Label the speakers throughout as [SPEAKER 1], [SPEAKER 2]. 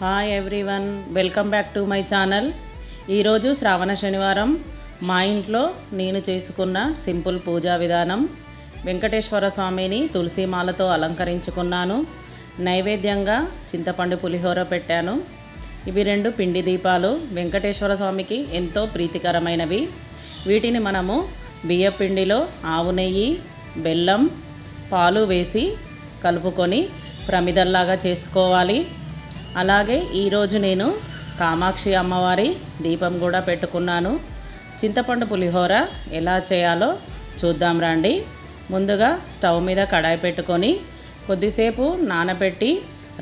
[SPEAKER 1] Hi everyone, welcome back to my channel. ఈరోజు శ్రావణ శనివారం మా ఇంట్లో నేను చేసుకున్న సింపుల్ పూజా విధానం. వెంకటేశ్వర స్వామిని తులసిమాలతో అలంకరించుకున్నాను. నైవేద్యంగా చింతపండు పులిహోర పెట్టాను. ఇవి 2 పిండి దీపాలు వెంకటేశ్వర స్వామికి ఎంతో ప్రీతికరమైనవి. వీటిని మనము బియ్యపిండిలో ఆవు నెయ్యి, బెల్లం, పాలు వేసి కలుపుకొని ప్రమిదల్లాగా చేసుకోవాలి. అలాగే ఈరోజు నేను కామాక్షి అమ్మవారి దీపం కూడా పెట్టుకున్నాను. చింతపండు పులిహోర ఎలా చేయాలో చూద్దాం రండి. ముందుగా స్టవ్ మీద కడాయి పెట్టుకొని కొద్దిసేపు నానబెట్టి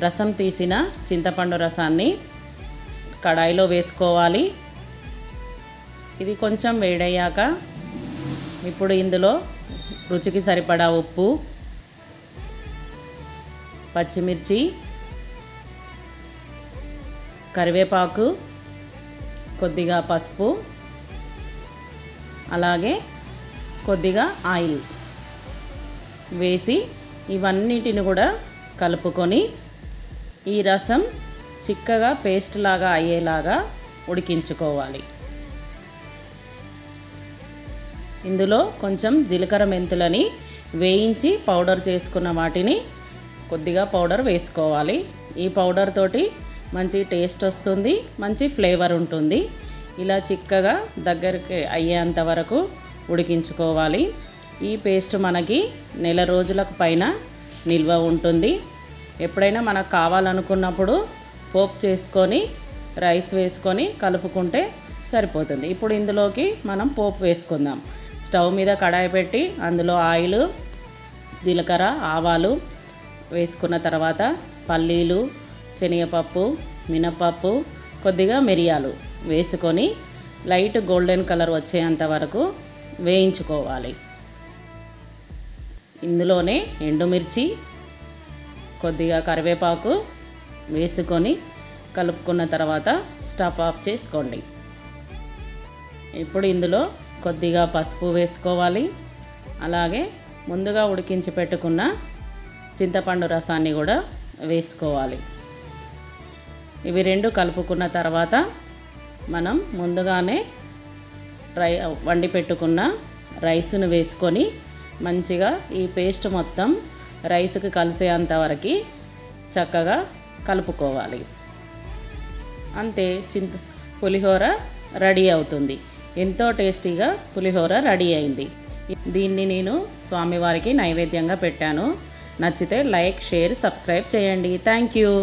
[SPEAKER 1] రసం తీసిన చింతపండు రసాన్ని కడాయిలో వేసుకోవాలి. ఇది కొంచెం వేడయ్యాక ఇప్పుడు ఇందులో రుచికి సరిపడా ఉప్పు, పచ్చిమిర్చి, కరివేపాకు, కొద్దిగా పసుపు, అలాగే కొద్దిగా ఆయిల్ వేసి ఇవన్నిటిని కూడా కలుపుకొని ఈ రసం చిక్కగా పేస్ట్ లాగా అయ్యేలాగా ఉడికించుకోవాలి. ఇందులో కొంచెం జీలకర్ర మెంతులని వేయించి పౌడర్ చేసుకున్న వాటిని కొద్దిగా పౌడర్ వేసుకోవాలి. ఈ పౌడర్ తోటి మంచి టేస్ట్ వస్తుంది, మంచి ఫ్లేవర్ ఉంటుంది. ఇలా చిక్కగా దగ్గరికి అయ్యేంత వరకు ఉడికించుకోవాలి. ఈ పేస్ట్ మనకి నెల రోజులకు పైన నిల్వ ఉంటుంది. ఎప్పుడైనా మనకు కావాలనుకున్నప్పుడు పోపు చేసుకొని రైస్ వేసుకొని కలుపుకుంటే సరిపోతుంది. ఇప్పుడు ఇందులోకి మనం పోపు వేసుకుందాం. స్టవ్ మీద కడాయి పెట్టి అందులో ఆయిల్, జీలకర్ర, ఆవాలు వేసుకున్న తర్వాత పల్లీలు, శనగపప్పు, మినపప్పు, కొద్దిగా మిరియాలు వేసుకొని లైట్ గోల్డెన్ కలర్ వచ్చేంత వరకు వేయించుకోవాలి. ఇందులోనే ఎండుమిర్చి, కొద్దిగా కరివేపాకు వేసుకొని కలుపుకున్న తర్వాత స్టవ్ ఆఫ్ చేసుకోండి. ఇప్పుడు ఇందులో కొద్దిగా పసుపు వేసుకోవాలి. అలాగే ముందుగా ఉడికించి పెట్టుకున్న చింతపండు రసాన్ని కూడా వేసుకోవాలి. ఇవి 2 కలుపుకున్న తర్వాత మనం ముందుగానే వండి పెట్టుకున్న రైస్ను వేసుకొని మంచిగా ఈ పేస్ట్ మొత్తం రైస్కి కలిసేంత వరకు చక్కగా కలుపుకోవాలి. అంతే, పులిహోర రెడీ అవుతుంది. ఎంతో టేస్టీగా పులిహోర రెడీ అయింది. దీన్ని నేను స్వామివారికి నైవేద్యంగా పెట్టాను. నచ్చితే లైక్, షేర్, సబ్స్క్రైబ్ చేయండి. Thank you.